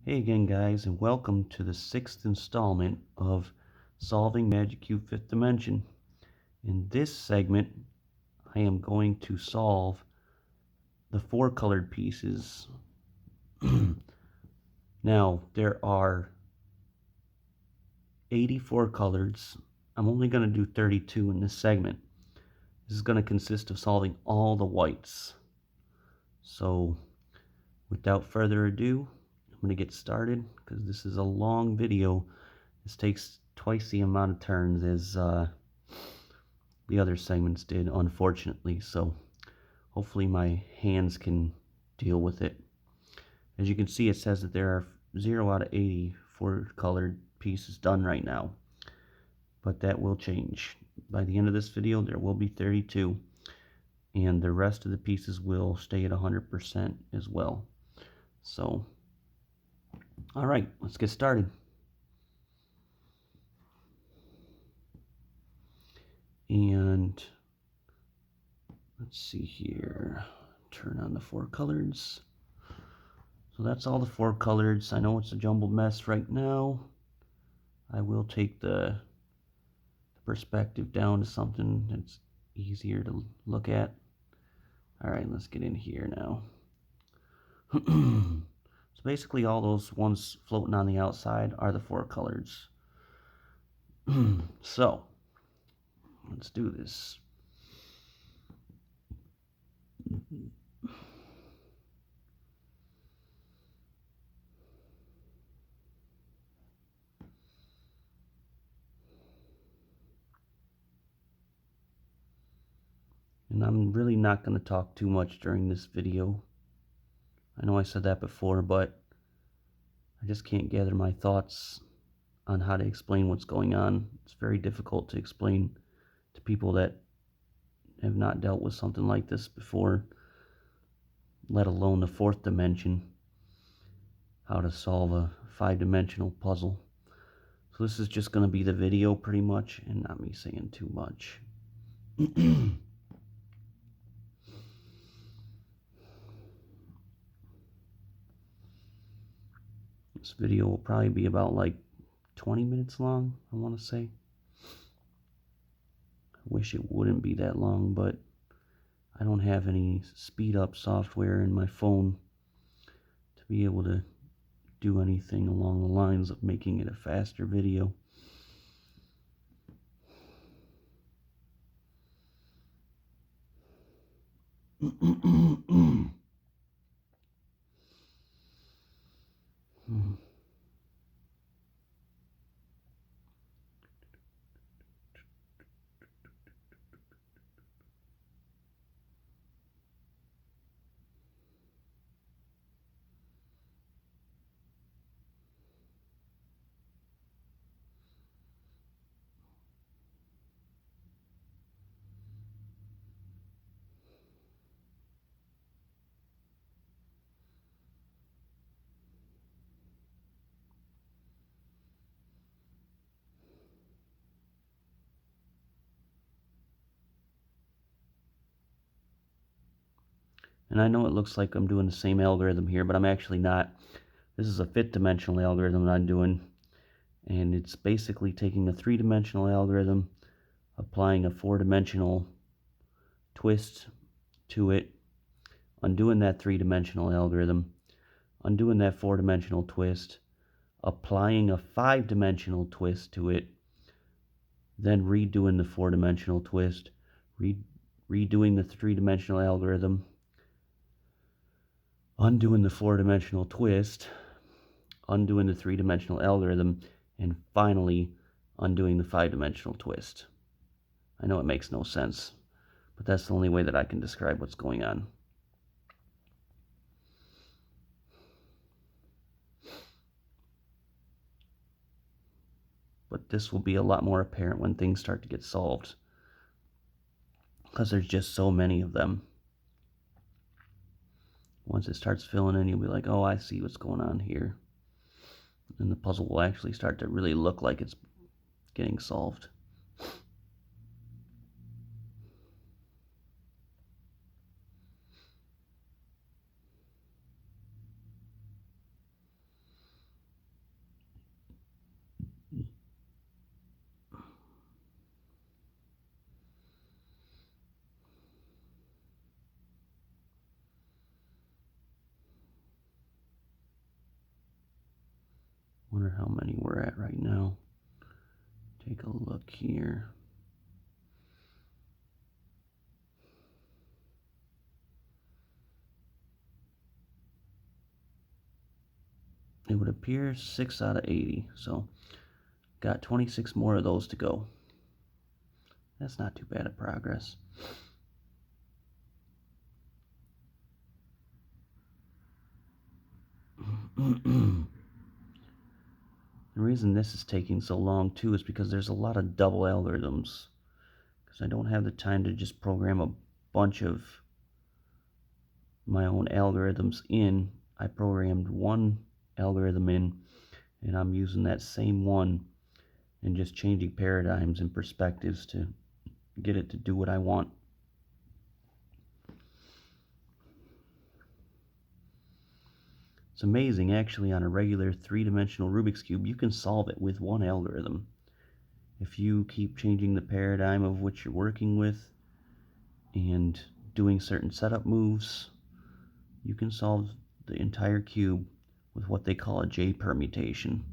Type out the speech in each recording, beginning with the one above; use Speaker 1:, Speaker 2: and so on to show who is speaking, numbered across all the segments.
Speaker 1: Hey again guys, and welcome to the 6th installment of Solving Magic Cube 5th Dimension. In this segment, I am going to solve the 4 colored pieces. Now, there are 84 colors. I'm only going to do 32 in this segment. This is going to consist of solving all the whites. So, without further ado, I'm going to get started because this is a long video. This takes twice the amount of turns as the other segments did, unfortunately, so hopefully my hands can deal with it. As you can see, it says that there are 0 out of 84 colored pieces done right now, but that will change. By the end of this video, there will be 32, and the rest of the pieces will stay at 100% as well. So, alright, let's get started. And let's see here, turn on the 4 colors. So that's all the 4 colors. I know it's a jumbled mess right now. I will take the perspective down to something that's easier to look at. Alright, let's get in here now. So basically all those ones floating on the outside are the 4 colors. So, let's do this. And I'm really not going to talk too much during this video. I know I said that before, but I just can't gather my thoughts on how to explain what's going on. It's very difficult to explain to people that have not dealt with something like this before, let alone the 4th dimension, how to solve a 5-dimensional puzzle. So this is just going to be the video pretty much, and not me saying too much. This video will probably be about like 20 minutes long, I want to say. I wish it wouldn't be that long, but I don't have any speed up software in my phone to be able to do anything along the lines of making it a faster video. And I know it looks like I'm doing the same algorithm here, but I'm actually not. This is a 5th dimensional algorithm that I'm doing, and it's basically taking a 3-dimensional algorithm, applying a 4-dimensional twist to it, undoing that 3-dimensional algorithm, undoing that 4-dimensional twist, applying a 5-dimensional twist to it, then redoing the 4-dimensional twist, redoing the 3-dimensional algorithm, undoing the 4-dimensional twist, undoing the 3-dimensional algorithm, and finally undoing the 5-dimensional twist. I know it makes no sense, but that's the only way that I can describe what's going on. But this will be a lot more apparent when things start to get solved, because there's just so many of them. Once it starts filling in, you'll be like, oh, I see what's going on here. And the puzzle will actually start to really look like it's getting solved. wonder how many we're at right now. Take a look here. It would appear 6 out of 80, so got 26 more of those to go. That's not too bad of progress. The reason this is taking so long too is because there's a lot of double algorithms, because I don't have the time to just program a bunch of my own algorithms in. I programmed one algorithm in, and I'm using that same one and just changing paradigms and perspectives to get it to do what I want. It's amazing, actually. On a regular three-dimensional Rubik's Cube, you can solve it with one algorithm. If you keep changing the paradigm of what you're working with and doing certain setup moves, you can solve the entire cube with what they call a J permutation,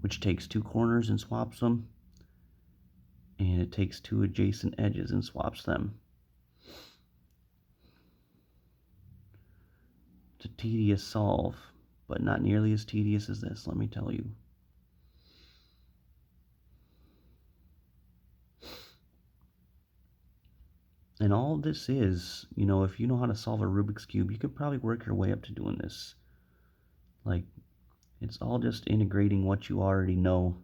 Speaker 1: which takes two corners and swaps them, and it takes two adjacent edges and swaps them. It's a tedious solve, but not nearly as tedious as this, let me tell you. And all this is, if you know how to solve a Rubik's Cube, you could probably work your way up to doing this. Like, it's all just integrating what you already know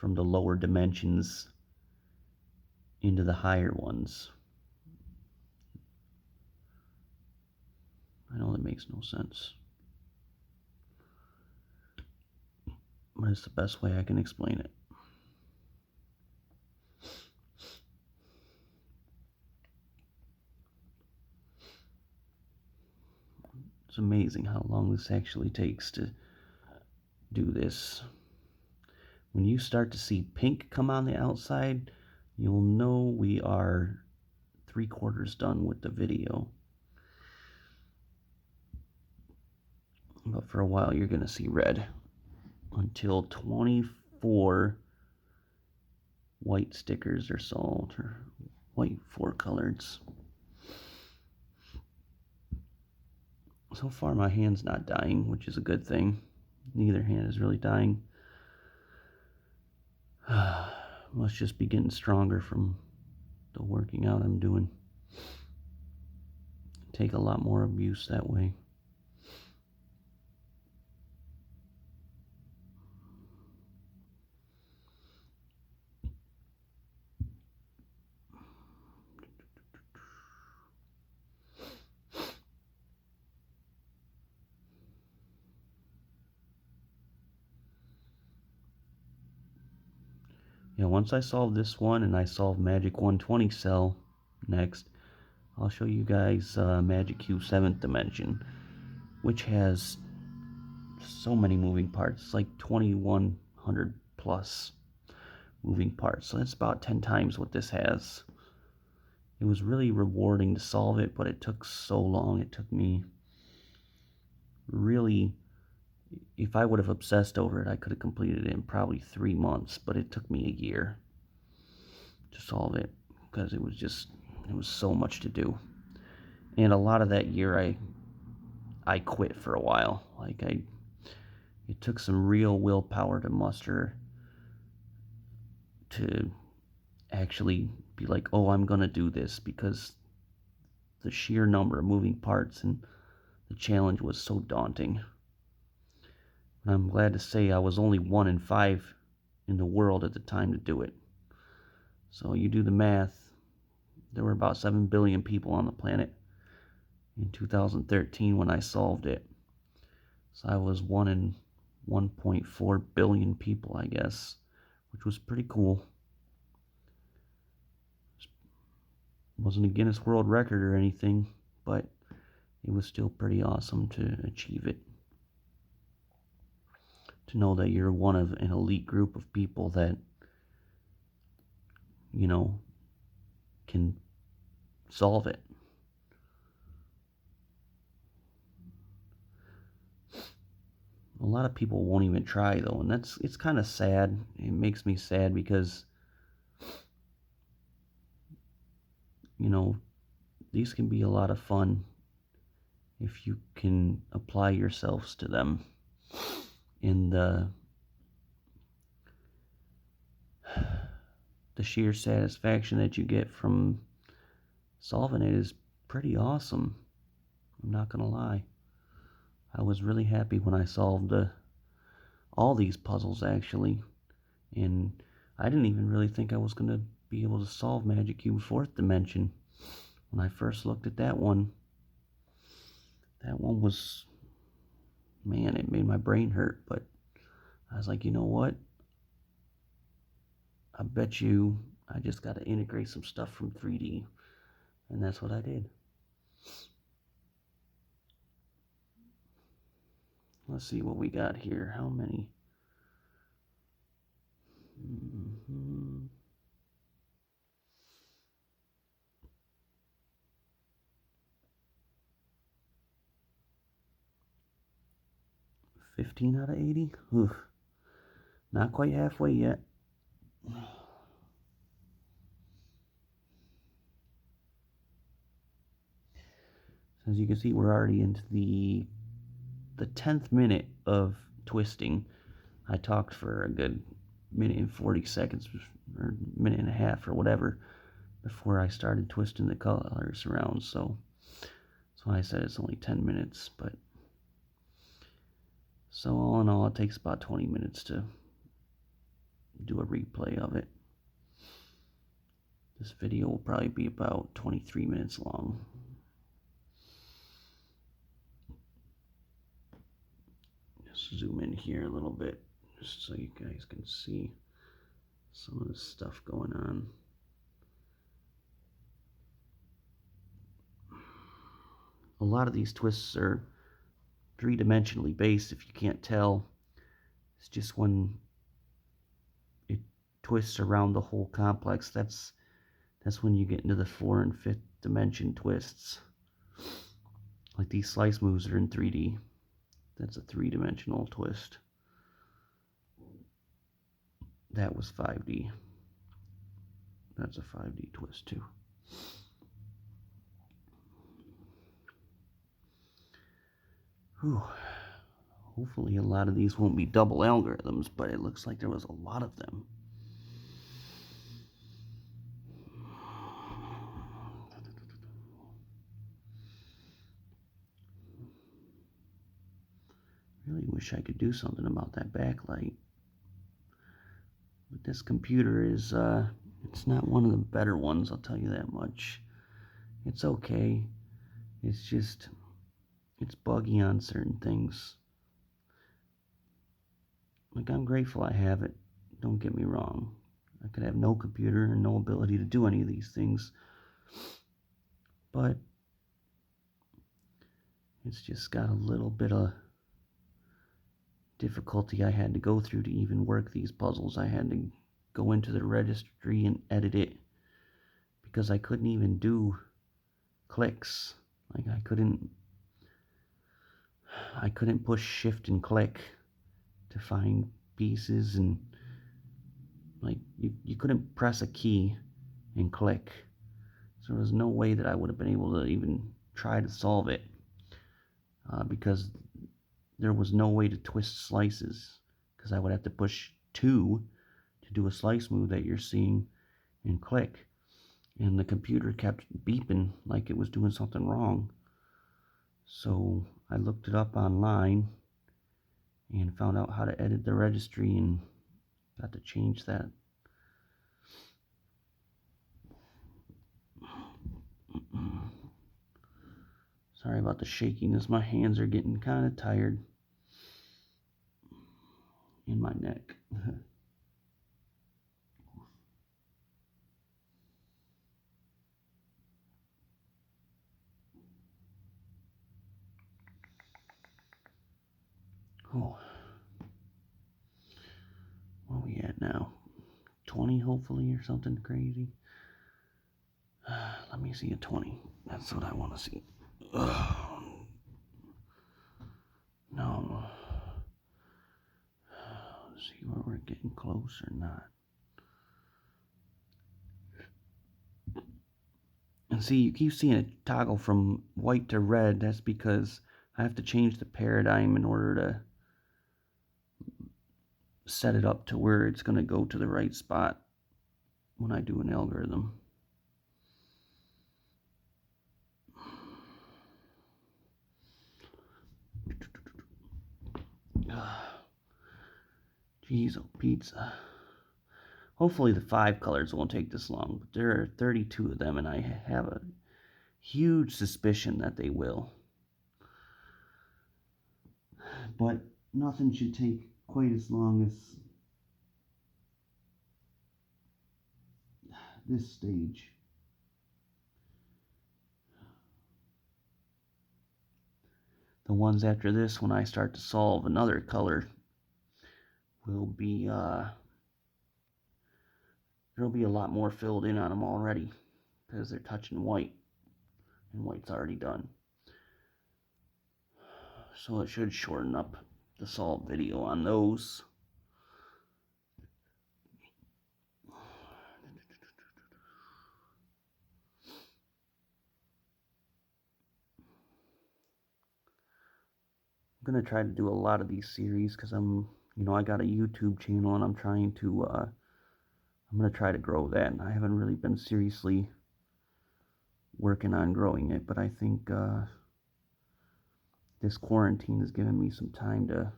Speaker 1: from the lower dimensions into the higher ones. I know that makes no sense, but it's the best way I can explain it. It's amazing how long this actually takes to do this. When you start to see pink come on the outside, you'll know we are 3/4 done with the video. But for a while, you're going to see red until 24 white stickers are solved, or white 4-coloreds. So far, my hand's not dying, which is a good thing. Neither hand is really dying. Must just be getting stronger from the working out I'm doing. Take a lot more abuse that way. Once I solve this one and I solve Magic 120 cell next, I'll show you guys Magic Cube 7th dimension, which has so many moving parts. It's like 2100 plus moving parts, so that's about 10 times what this has. It was really rewarding to solve it, but it took so long. It took me really, if I would have obsessed over it, I could have completed it in probably 3 months, but it took me a year to solve it because it was so much to do. And a lot of that year I quit for a while. It took some real willpower to muster to actually be like, oh, I'm gonna do this, because the sheer number of moving parts and the challenge was so daunting. And I'm glad to say I was only 1 in 5 in the world at the time to do it. So you do the math, there were about 7 billion people on the planet in 2013 when I solved it. So I was 1 in 1.4 billion people, I guess, which was pretty cool. It wasn't a Guinness World Record or anything, but it was still pretty awesome to achieve it. To know that you're one of an elite group of people that, can solve it. A lot of people won't even try though, and it's kind of sad. It makes me sad because, you know, these can be a lot of fun if you can apply yourselves to them. In the sheer satisfaction that you get from solving it is pretty awesome. I'm not gonna lie. I was really happy when I solved all these puzzles actually, and I didn't even really think I was gonna be able to solve Magic Cube Fourth Dimension. When I first looked at that one was, man, it made my brain hurt. But I was like, you know what? I bet you I just got to integrate some stuff from 3D, and that's what I did. Let's see what we got here. How many? 15 out of 80? Oof. Not quite halfway yet. As you can see, we're already into the 10th minute of twisting. I talked for a good minute and 40 seconds, or minute and a half, or whatever, before I started twisting the colors around. So that's why I said it's only 10 minutes. But so all in all, it takes about 20 minutes to do a replay of it. This video will probably be about 23 minutes long. Just zoom in here a little bit, just so you guys can see some of the stuff going on. A lot of these twists are three-dimensionally based, if you can't tell. It's just when it twists around the whole complex, that's when you get into the 4th and 5th dimension twists. Like these slice moves are in 3D. That's a 3-dimensional twist. That was 5D. That's a 5D twist too. Whew. Hopefully a lot of these won't be double algorithms, but it looks like there was a lot of them. Really wish I could do something about that backlight. But this computer is, it's not one of the better ones, I'll tell you that much. It's okay. It's just, it's buggy on certain things. Like, I'm grateful I have it. Don't get me wrong. I could have no computer and no ability to do any of these things. But it's just got a little bit of difficulty I had to go through to even work these puzzles. I had to go into the registry and edit it because I couldn't even do clicks. Like I couldn't push shift and click to find pieces, and like you couldn't press a key and click. So there was no way that I would have been able to even try to solve it because there was no way to twist slices, because I would have to push 2 to do a slice move that you're seeing and click, and the computer kept beeping like it was doing something wrong. So I looked it up online and found out how to edit the registry and got to change that. Sorry about the shakiness. My hands are getting kind of tired in my neck. Oh, where are we at now? 20 hopefully, or something crazy. Let me see a 20. That's what I want to see. No. See where we're getting close or not. And see, you keep seeing it toggle from white to red. That's because I have to change the paradigm in order to set it up to where it's going to go to the right spot when I do an algorithm. Jeez, oh pizza. Hopefully the 5 colors won't take this long, but there are 32 of them, and I have a huge suspicion that they will. But nothing should take quite as long as this stage. The ones after this, when I start to solve another color, will be there'll be a lot more filled in on them already because they're touching white, and white's already done. So it should shorten up the solve video on those. I'm gonna try to do a lot of these series because I got a YouTube channel, and I'm trying to I'm gonna try to grow that. And I haven't really been seriously working on growing it, but I think this quarantine has given me some time to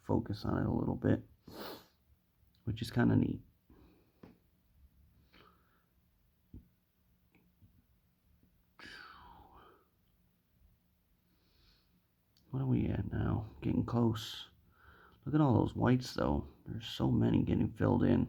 Speaker 1: focus on it a little bit, which is kind of neat. What are we at now? Getting close. Look at all those whites, though. There's so many getting filled in.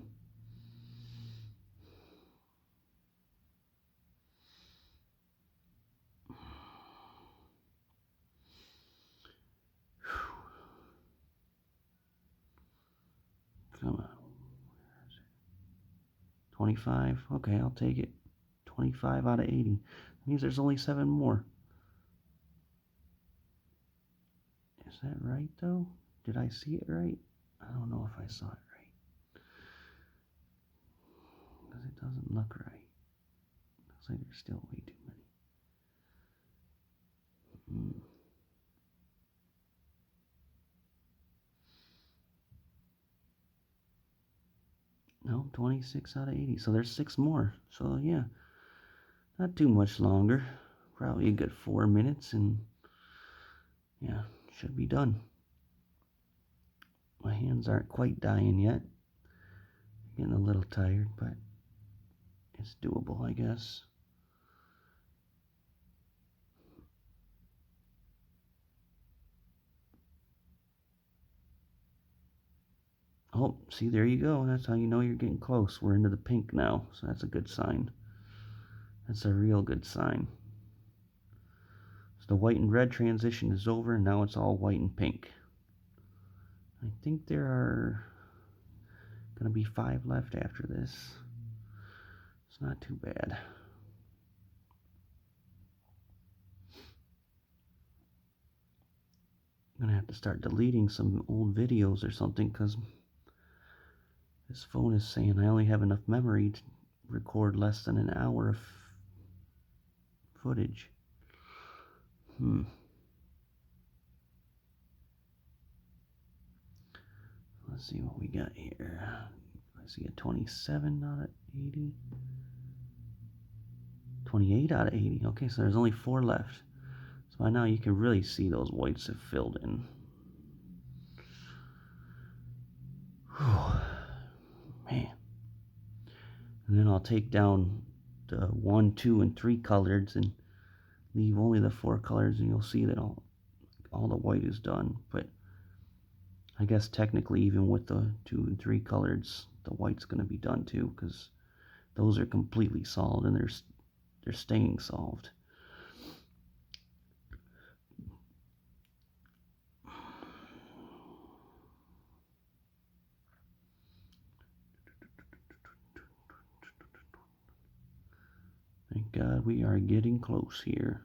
Speaker 1: Come on. Where is it? 25? Okay, I'll take it. 25 out of 80. That means there's only 7 more. Is that right, though? Did I see it right? I don't know if I saw it right. Because it doesn't look right. Looks like there's still way too many. No, 26 out of 80. So there's 6 more. So yeah, not too much longer. Probably a good 4 minutes, and yeah, should be done. My hands aren't quite dying yet. Getting a little tired, but it's doable, I guess. Oh, see, there you go. That's how you know you're getting close. We're into the pink now, so that's a good sign. That's a real good sign. So the white and red transition is over, and now it's all white and pink. I think there are going to be 5 left after this. It's not too bad. I'm going to have to start deleting some old videos or something, because this phone is saying I only have enough memory to record less than an hour of footage. Let's see what we got here. I see a 27 out of 80. 28 out of 80. Okay, so there's only 4 left. So by now you can really see those whites have filled in. Whew. Man. And then I'll take down the 1, 2, and 3 colors and leave only the 4 colors, and you'll see that all the white is done. But I guess technically, even with the 2 and 3 colors, the white's going to be done too, because those are completely solved, and they're staying solved. Thank God we are getting close here.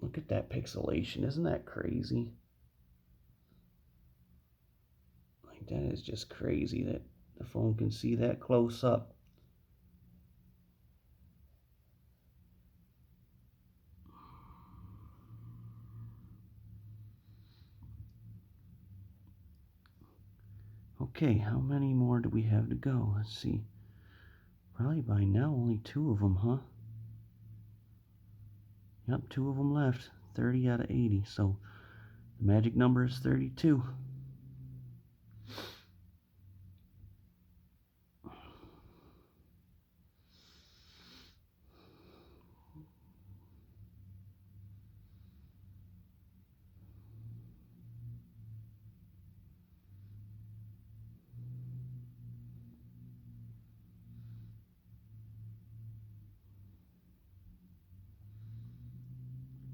Speaker 1: Look Look at that pixelation. Isn't that crazy? Like, that is just crazy that the phone can see that close up. Okay, how many more do we have to go? Let's see. Probably by now only 2 of them, huh? Yep, 2 of them left. 30 out of 80. So the magic number is 32.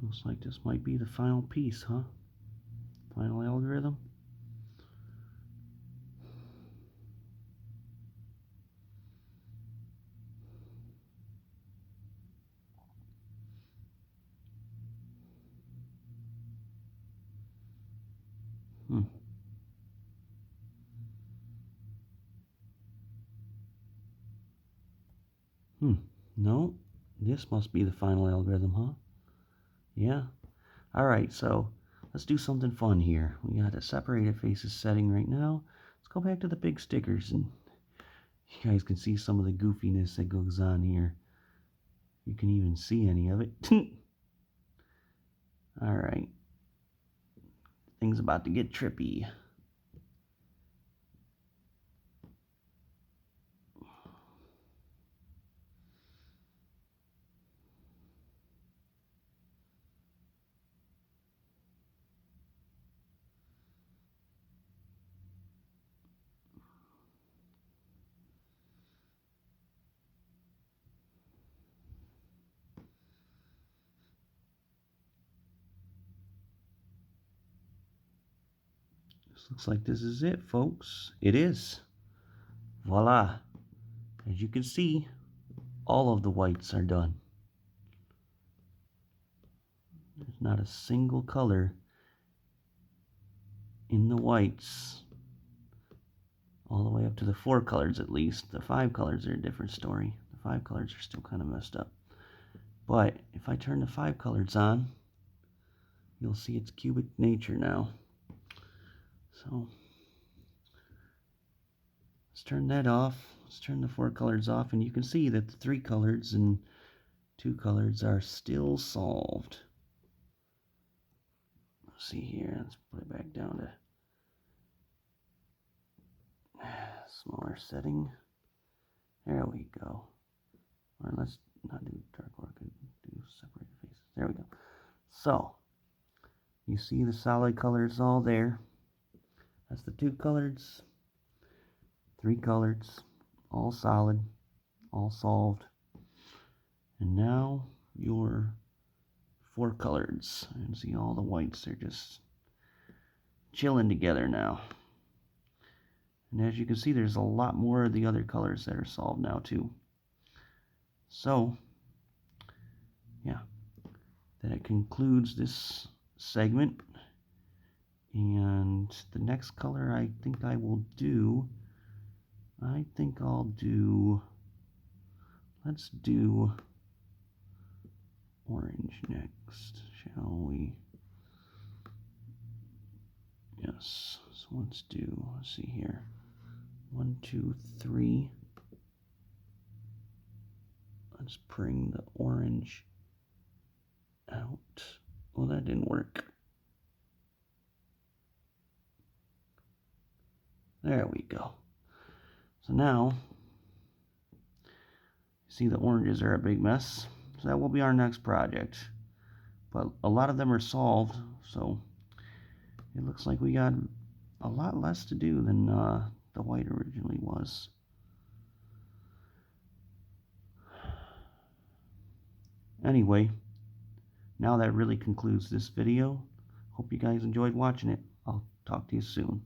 Speaker 1: Looks like this might be the final piece, huh? Final algorithm. No, this must be the final algorithm, huh? Yeah. Alright, so let's do something fun here. We got a separated faces setting right now. Let's go back to the big stickers, and you guys can see some of the goofiness that goes on here. You can even see any of it. Alright. Thing's about to get trippy. Looks like this is it, folks. It is. Voila. As you can see, all of the whites are done. There's not a single color in the whites. All the way up to the 4 colors at least. The 5 colors are a different story. The 5 colors are still kind of messed up. But if I turn the 5 colors on, you'll see its cubic nature now. So let's turn that off. Let's turn the 4 colors off, and you can see that the 3 colors and 2 colors are still solved. Let's see here. Let's put it back down to smaller setting. There we go. Or let's not do dark work and do separated faces. There we go. So you see the solid colors all there. That's the 2 colors, 3 colors, all solid, all solved. And now your 4 colors. And see all the whites, they're just chilling together now. And as you can see, there's a lot more of the other colors that are solved now too. So, yeah, that concludes this segment. And the next color I think I'll do, let's do orange next, shall we? Yes, so let's see here. 1, 2, 3. Let's bring the orange out. Well, that didn't work. There we go. So now, see the oranges are a big mess. So that will be our next project. But a lot of them are solved, so it looks like we got a lot less to do than the white originally was. Anyway, now that really concludes this video. Hope you guys enjoyed watching it. I'll talk to you soon.